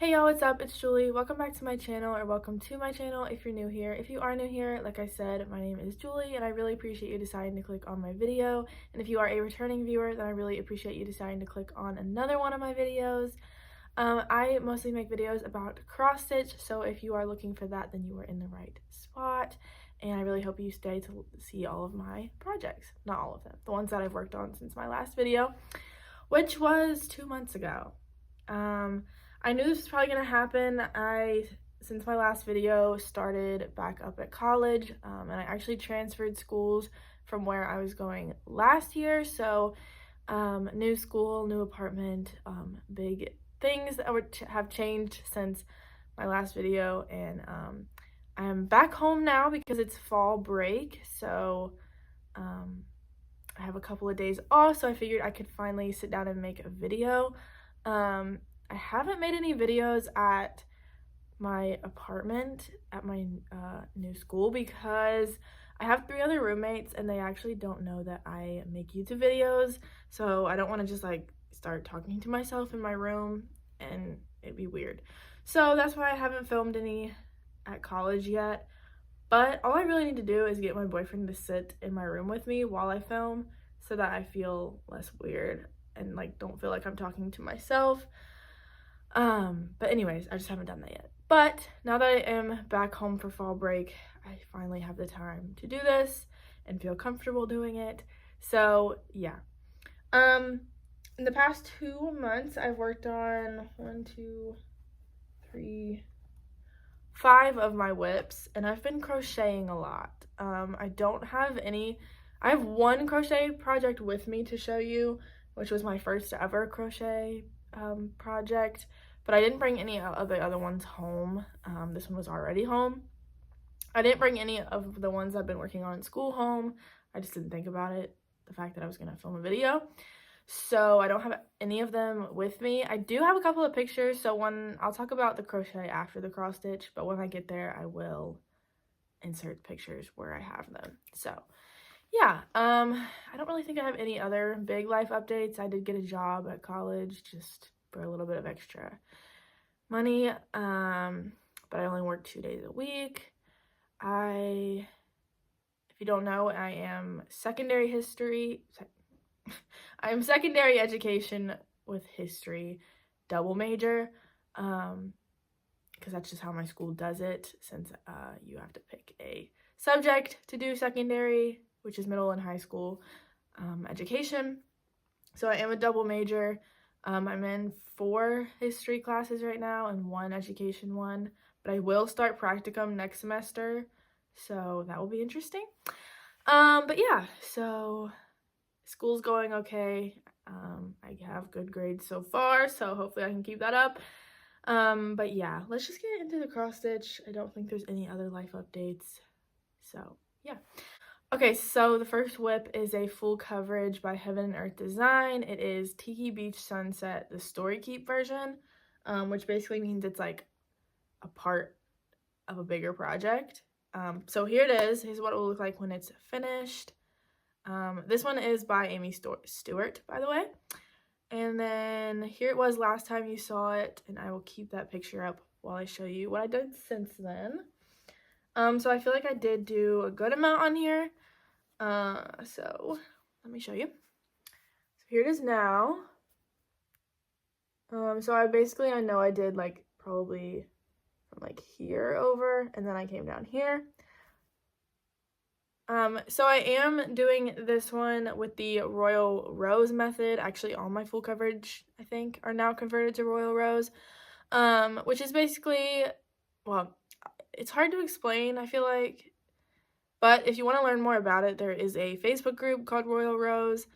Hey y'all, what's up? It's Julie. Welcome back to my channel, or welcome to my channel if you're new here. If you are new here, like I said, my name is Julie and I really appreciate you deciding to click on my video. And if you are a returning viewer, then I really appreciate you deciding to click on another one of my videos. I mostly make videos about cross stitch, so if you are looking for that, then you are in the right spot. And I really hope you stay to see all of my projects. Not all of them, the ones that I've worked on since my last video, which was 2 months ago. I knew this was probably gonna happen. Since my last video, started back up at college, and I actually transferred schools from where I was going last year. So, new school, new apartment, big things that have changed since my last video, and I am back home now because it's fall break. So, I have a couple of days off, so I figured I could finally sit down and make a video. I haven't made any videos at my apartment at my new school because I have 3 other roommates and they actually don't know that I make YouTube videos, so I don't want to just like start talking to myself in my room and it'd be weird. So that's why I haven't filmed any at college yet, but all I really need to do is get my boyfriend to sit in my room with me while I film so that I feel less weird and like don't feel like I'm talking to myself. But anyways, I just haven't done that yet. But now that I am back home for fall break, I finally have the time to do this and feel comfortable doing it. So yeah. In the past 2 months, I've worked on 5 of my WIPs, and I've been crocheting a lot. I have one crochet project with me to show you, which was my first ever crochet project, but I didn't bring any of the other ones home. This one was already home. I didn't bring any of the ones I've been working on in school home. I just didn't think about it, the fact that I was going to film a video. So I don't have any of them with me. I do have a couple of pictures, so I'll talk about the crochet after the cross stitch, but when I get there, I will insert pictures where I have them. So yeah, I don't really think I have any other big life updates. I did get a job at college just for a little bit of extra money, but I only work 2 days a week. If you don't know, I am secondary education with history double major, because that's just how my school does it, since you have to pick a subject to do secondary, which is middle and high school education. So I am a double major. I'm in 4 history classes right now and 1 education one, but I will start practicum next semester, so that will be interesting. But yeah, so school's going okay. I have good grades so far, so hopefully I can keep that up. But yeah, let's just get into the cross stitch. I don't think there's any other life updates, so yeah. Okay, so the first WIP is a full coverage by Heaven and Earth Design. It is Tiki Beach Sunset, the Story Keep version, which basically means it's like a part of a bigger project. So here it is. Here's what it will look like when it's finished. This one is by Amy Stewart, by the way. And then here it was last time you saw it, and I will keep that picture up while I show you what I did since then. So I feel like I did do a good amount on here. So let me show you. So here it is now. So I know I did like probably from like here over, and then I came down here. So I am doing this one with the Royal Rose method. Actually, all my full coverage, I think, are now converted to Royal Rose, which is basically, well, it's hard to explain, I feel like, but if you want to learn more about it, there is a Facebook group called Royal Rose,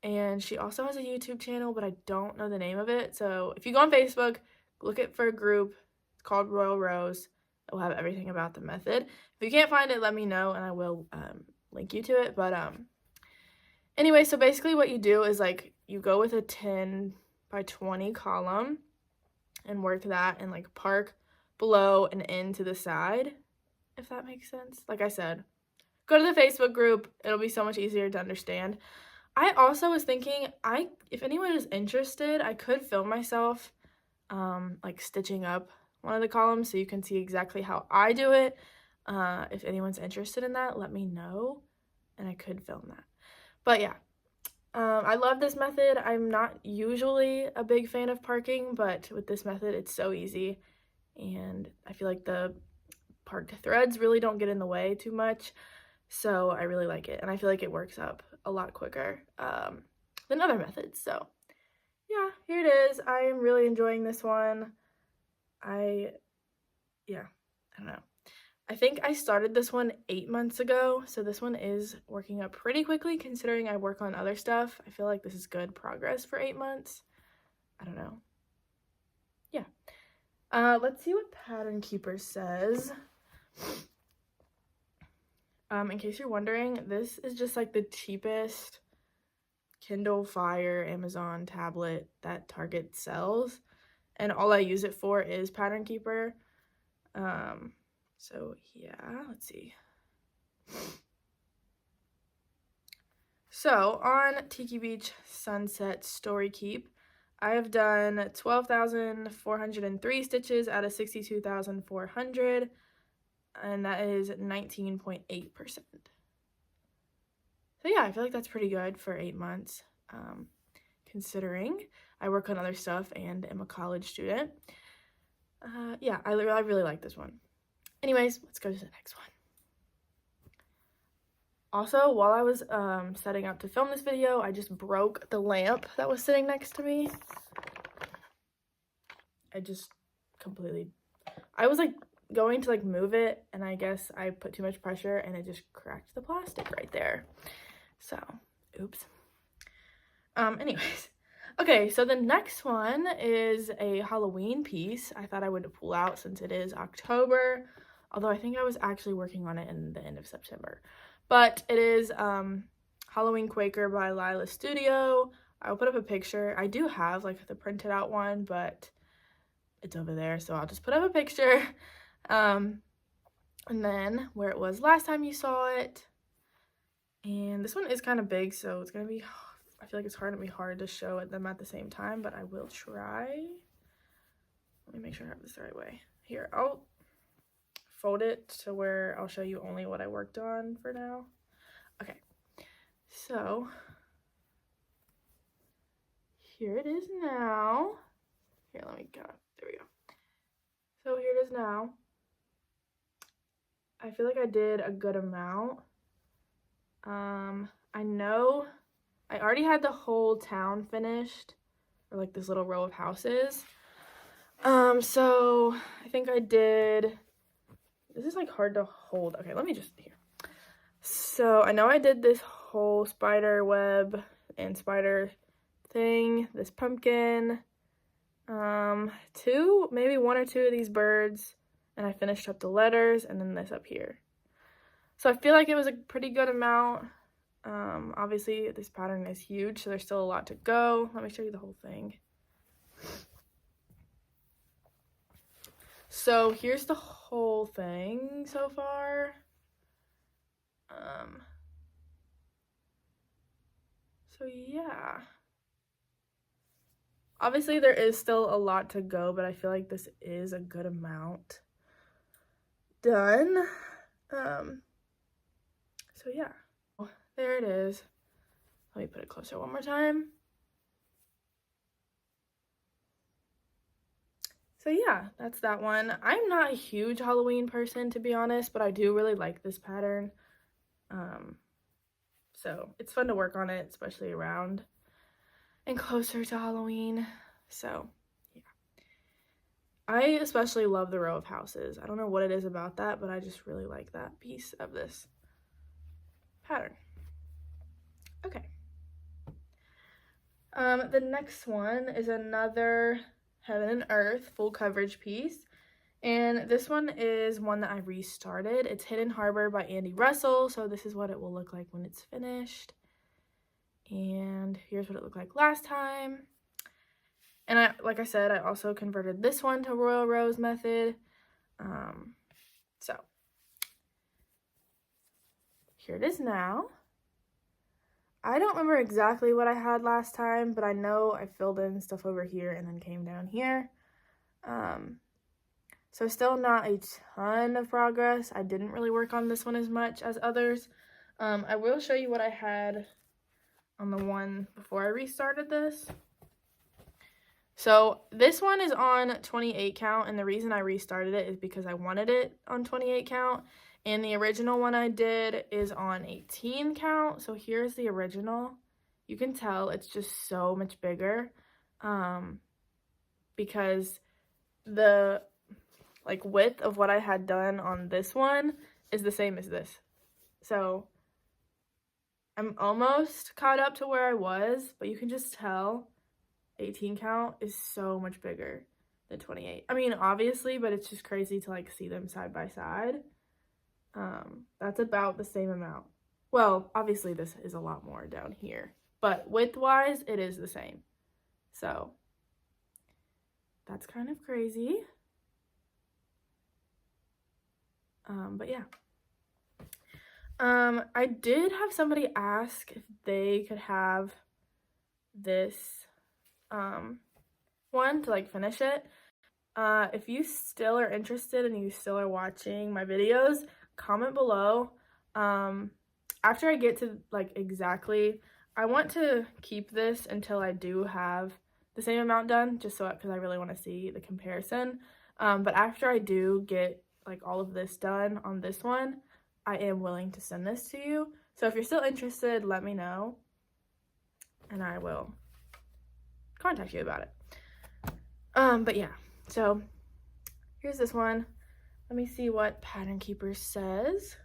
and she also has a YouTube channel, but I don't know the name of it. So if you go on Facebook, look for a group called Royal Rose. It will have everything about the method. If you can't find it, let me know, and I will link you to it. But anyway, so basically what you do is like you go with a 10 by 20 column and work that and like park below and into the side, if that makes sense. Like I said, go to the Facebook group. It'll be so much easier to understand. I also was thinking, if anyone is interested, I could film myself like stitching up one of the columns so you can see exactly how I do it. If anyone's interested in that, let me know and I could film that. But yeah, I love this method. I'm not usually a big fan of parking, but with this method it's so easy, and I feel like the parked threads really don't get in the way too much, so I really like it, and I feel like it works up a lot quicker than other methods. So yeah, here it is. I am really enjoying this one. I don't know. I think I started this one 8 months ago, so this one is working up pretty quickly considering I work on other stuff. I feel like this is good progress for 8 months. I don't know. Yeah. Let's see what Pattern Keeper says. In case you're wondering, this is just like the cheapest Kindle Fire Amazon tablet that Target sells, and all I use it for is Pattern Keeper. So yeah, let's see. So on Tiki Beach Sunset Story Keep, I have done 12,403 stitches out of 62,400, and that is 19.8%. So yeah, I feel like that's pretty good for 8 months, considering I work on other stuff and am a college student. Yeah, I really like this one. Anyways, let's go to the next one. Also, while I was setting up to film this video, I just broke the lamp that was sitting next to me. I was like going to like move it, and I guess I put too much pressure and it just cracked the plastic right there. So, oops. Anyways. Okay, so the next one is a Halloween piece. I thought I would pull out since it is October, although I think I was actually working on it in the end of September. But it is Halloween Quaker by Lila Studio. I'll put up a picture. I do have like the printed out one, but it's over there, so I'll just put up a picture. And then where it was last time you saw it. And this one is kind of big, so it's going to be, I feel like it's going to be hard to show them at the same time, but I will try. Let me make sure I have this the right way. Here, I'll fold it to where I'll show you only what I worked on for now. Okay, so here it is now. Here, let me go. There we go. So here it is now. I feel like I did a good amount. I know I already had the whole town finished, or like this little row of houses. So I think I did, this is like hard to hold. Okay, let me just, here. So I know I did this whole spider web and spider thing, this pumpkin, maybe one or two of these birds, and I finished up the letters, and then this up here. So I feel like it was a pretty good amount. Obviously this pattern is huge, so there's still a lot to go. Let me show you the whole thing. So here's the whole thing so far. So yeah. Obviously there is still a lot to go, but I feel like this is a good amount done. So yeah. There it is. Let me put it closer one more time. So yeah, that's that one. I'm not a huge Halloween person, to be honest, but I do really like this pattern. So it's fun to work on it, especially around and closer to Halloween. So yeah. I especially love the row of houses. I don't know what it is about that, but I just really like that piece of this pattern. Okay. The next one is another Heaven and Earth full coverage piece, and this one is one that I restarted. It's Hidden Harbor by Andy Russell, so this is what it will look like when it's finished. And here's what it looked like last time. And like I said, I also converted this one to Royal Rose method. So here it is now. I don't remember exactly what I had last time, but I know I filled in stuff over here and then came down here. So still not a ton of progress. I didn't really work on this one as much as others. I will show you what I had on the one before I restarted this. So this one is on 28 count, and the reason I restarted it is because I wanted it on 28 count, and the original one I did is on 18 count. So here's the original. You can tell it's just so much bigger, because the like width of what I had done on this one is the same as this. So I'm almost caught up to where I was, but you can just tell 18 count is so much bigger than 28. I mean, obviously, but it's just crazy to like see them side by side. That's about the same amount. Well, obviously this is a lot more down here, but width-wise, it is the same. So that's kind of crazy. But yeah. I did have somebody ask if they could have this one to like finish it. If you still are interested and you still are watching my videos, comment below. After I get to like exactly, I want to keep this until I do have the same amount done, just so because I really want to see the comparison. But after I do get like all of this done on this one, I am willing to send this to you. So if you're still interested, let me know and I will contact you about it. But yeah, so here's this one. Let me see what Pattern Keeper says.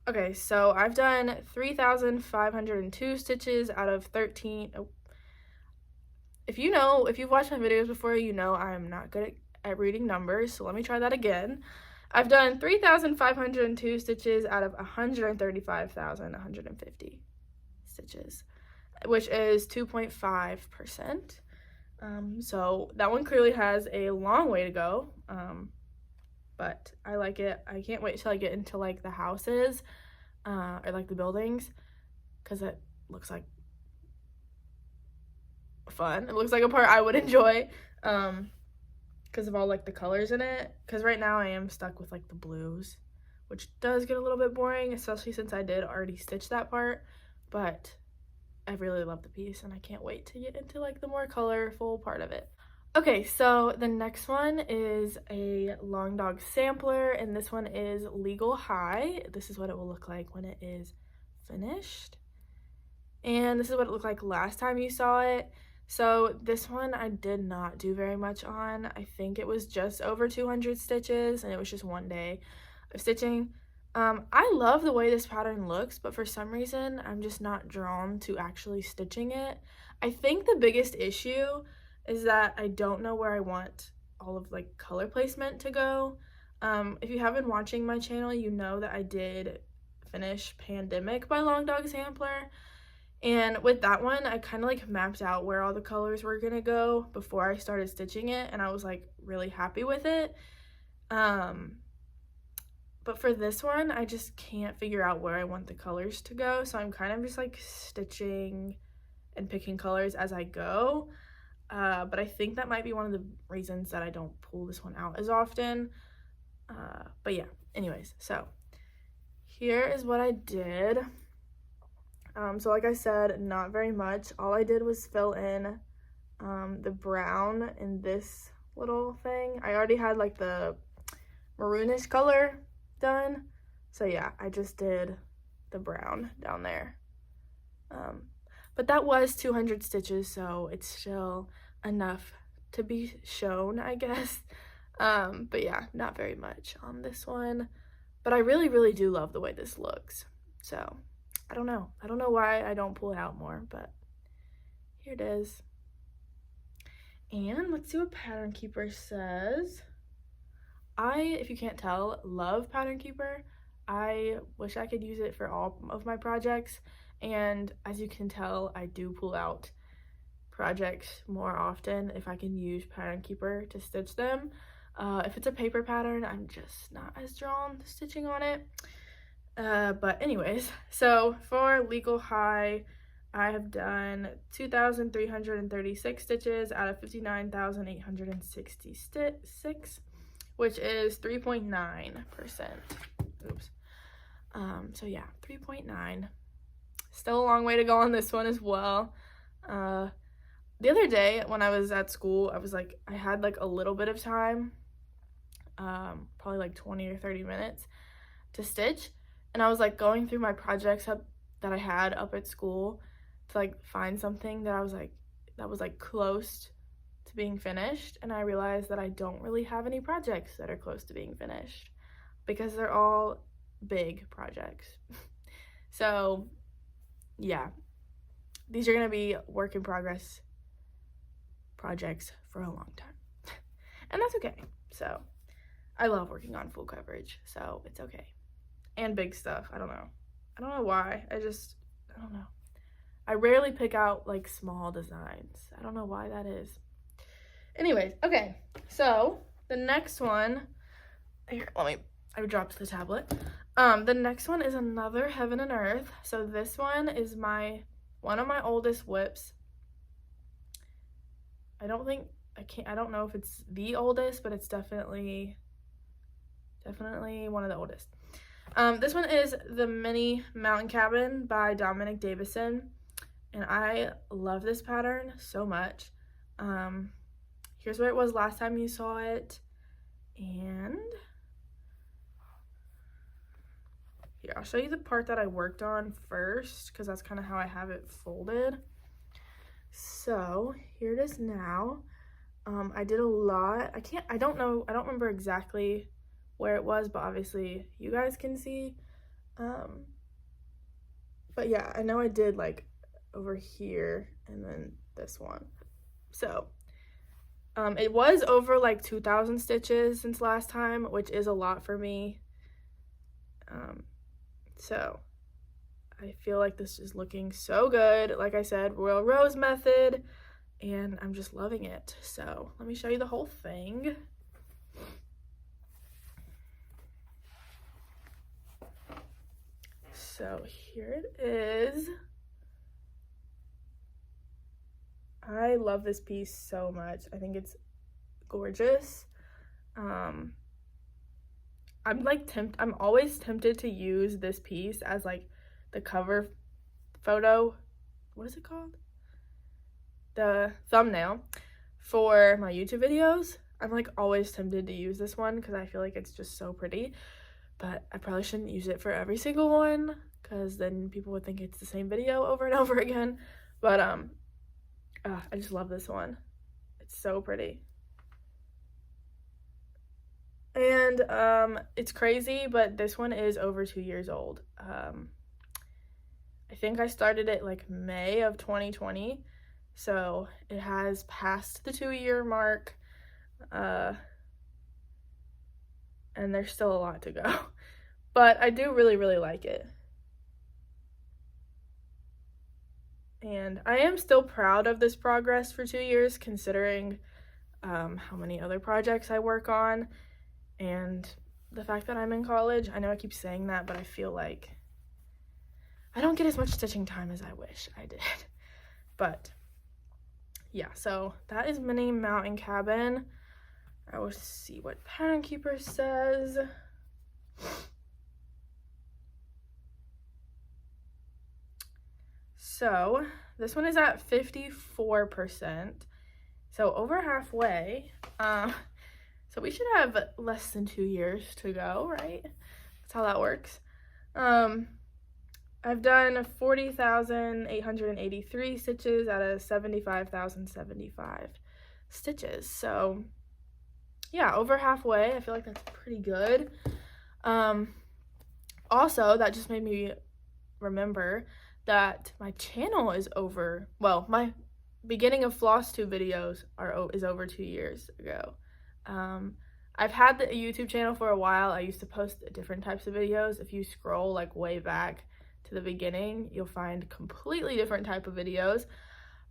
Okay, so I've done 3,502 stitches out of 13. Oh. If you've watched my videos before, you know I'm not good at reading numbers, so let me try that again. I've done 3,502 stitches out of 135,150 stitches, which is 2.5%. So that one clearly has a long way to go, but I like it. I can't wait till I get into like the houses or like the buildings, because it looks like fun. It looks like a part I would enjoy, because of all like the colors in it. Because right now I am stuck with like the blues, which does get a little bit boring, especially since I did already stitch that part. But I really love the piece and I can't wait to get into like the more colorful part of it. Okay, so the next one is a Long Dog sampler, and this one is Legal High. This is what it will look like when it is finished. And this is what it looked like last time you saw it. So this one I did not do very much on. I think it was just over 200 stitches, and it was just one day of stitching. I love the way this pattern looks, but for some reason I'm just not drawn to actually stitching it. I think the biggest issue is that I don't know where I want all of like color placement to go. If you have been watching my channel, you know that I did finish Pandemic by Long Dog Sampler. And with that one, I kind of like mapped out where all the colors were gonna go before I started stitching it, and I was like really happy with it. But for this one, I just can't figure out where I want the colors to go, so I'm kind of just like stitching and picking colors as I go. But I think that might be one of the reasons that I don't pull this one out as often. But yeah, anyways, so here is what I did. So like I said, not very much. All I did was fill in the brown in this little thing. I already had like the maroonish color done. So yeah, I just did the brown down there. But that was 200 stitches, so it's still enough to be shown, I guess. But yeah, not very much on this one. But I really, really do love the way this looks. So I don't know why I don't pull it out more, but here it is. And let's see what Pattern Keeper says. If you can't tell, love Pattern Keeper. I wish I could use it for all of my projects, and as you can tell, I do pull out projects more often if I can use Pattern Keeper to stitch them. If it's a paper pattern, I'm just not as drawn to stitching on it. But anyways, so for legal high, I have done 2,336 stitches out of 59,866, which is 3.9%. Oops. So yeah, 3.9. Still a long way to go on this one as well. The other day when I was at school, I had like a little bit of time, probably like 20 or 30 minutes to stitch. And I was like going through my projects that I had up at school to like find something that was like close to being finished. And I realized that I don't really have any projects that are close to being finished because they're all big projects. So yeah, these are gonna be work in progress projects for a long time. And that's okay. So I love working on full coverage, so it's okay. And big stuff. I don't know why. I don't know. I rarely pick out like small designs. I don't know why that is. Anyways, okay. So the next one, here, I dropped the tablet. The next one is another Heaven and Earth. So this one is one of my oldest WIPs. I don't know if it's the oldest, but it's definitely one of the oldest. This one is the Mini Mountain Cabin by Dominic Davison, and I love this pattern so much. Here's where it was last time you saw it, and here, I'll show you the part that I worked on first, because that's kind of how I have it folded. So here it is now. I did a lot. I don't remember exactly where it was, but obviously you guys can see. But yeah, I know I did like over here and then this one. So it was over like 2,000 stitches since last time, which is a lot for me. So I feel like this is looking so good. Like I said, Royal Rose method, and I'm just loving it. So let me show you the whole thing. So here it is. I love this piece so much. I think it's gorgeous. I'm always tempted to use this piece as like the cover photo. What is it called? The thumbnail for my YouTube videos. I'm like always tempted to use this one because I feel like it's just so pretty. But I probably shouldn't use it for every single one because then people would think it's the same video over and over again. But I just love this one. It's so pretty. And it's crazy, but this one is over 2 years old. I think I started it like May of 2020. So it has passed the 2-year mark. And there's still a lot to go. But I do really, really like it. And I am still proud of this progress for 2 years, considering how many other projects I work on and the fact that I'm in college. I know I keep saying that, but I feel like I don't get as much stitching time as I wish I did. But yeah, so that is Mini Mountain Cabin. I will see what Pattern Keeper says. So this one is at 54%. So over halfway. So we should have less than 2 years to go, right? That's how that works. I've done 40,883 stitches out of 75,075 stitches. So yeah, over halfway. I feel like that's pretty good. Also, that just made me remember that my channel is over, well, my beginning of FlossTube videos is over 2 years ago. I've had the YouTube channel for a while. I used to post different types of videos. If you scroll like way back to the beginning, you'll find completely different type of videos.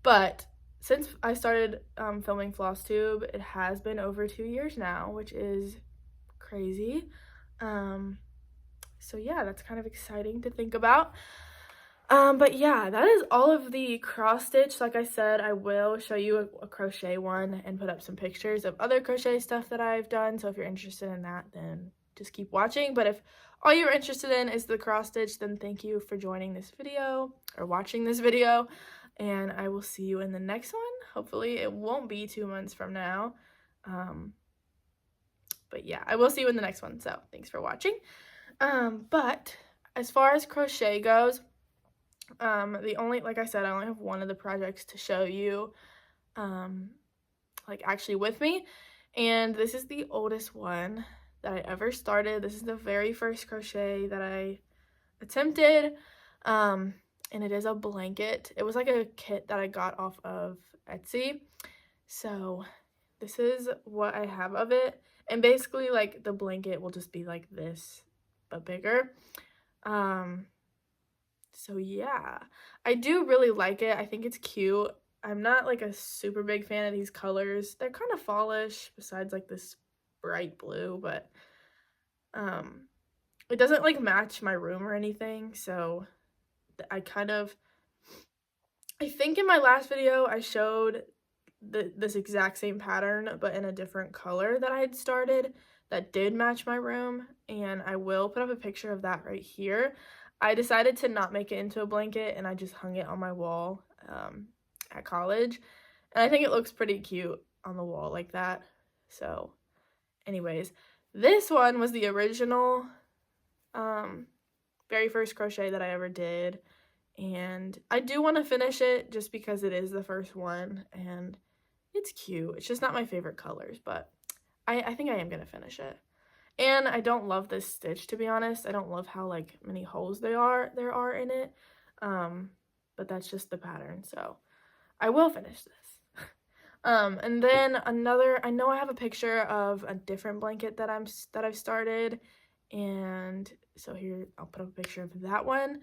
But since I started filming FlossTube, it has been over 2 years now, which is crazy. So yeah, that's kind of exciting to think about. But yeah, that is all of the cross stitch. Like I said, I will show you a crochet one and put up some pictures of other crochet stuff that I've done. So if you're interested in that, then just keep watching. But if all you're interested in is the cross stitch, then thank you for joining this video or watching this video. And I will see you in the next one. Hopefully it won't be 2 months from now. But yeah, I will see you in the next one. So thanks for watching. But as far as crochet goes, like I said, I only have one of the projects to show you, like actually with me, and this is the oldest one that I ever started. This is the very first crochet that I attempted, and it is a blanket. It was like a kit that I got off of Etsy, so this is what I have of it, and basically like the blanket will just be like this, but bigger. So yeah, I do really like it. I think it's cute. I'm not like a super big fan of these colors. They're kind of fallish besides like this bright blue, but it doesn't like match my room or anything. So I think in my last video I showed this exact same pattern but in a different color that I had started that did match my room, and I will put up a picture of that right here. I decided to not make it into a blanket, and I just hung it on my wall at college, and I think it looks pretty cute on the wall like that. So anyways, this one was the original very first crochet that I ever did, and I do want to finish it just because it is the first one and it's cute. It's just not my favorite colors, but I think I am gonna finish it. And I don't love this stitch, to be honest. I don't love how like many holes there are in it. But that's just the pattern, so I will finish this. And then I know I have a picture of a different blanket that I've started, and so here I'll put up a picture of that one,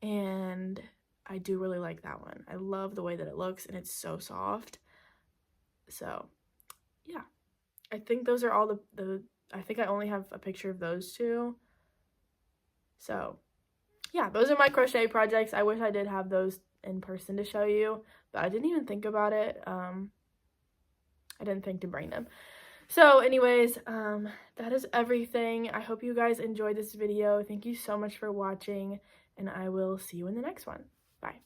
and I do really like that one. I love the way that it looks, and it's so soft. So yeah, I think those are all I think I only have a picture of those two. So yeah, those are my crochet projects. I wish I did have those in person to show you, but I didn't even think about it. I didn't think to bring them. So anyways, that is everything. I hope you guys enjoyed this video. Thank you so much for watching, and I will see you in the next one. Bye.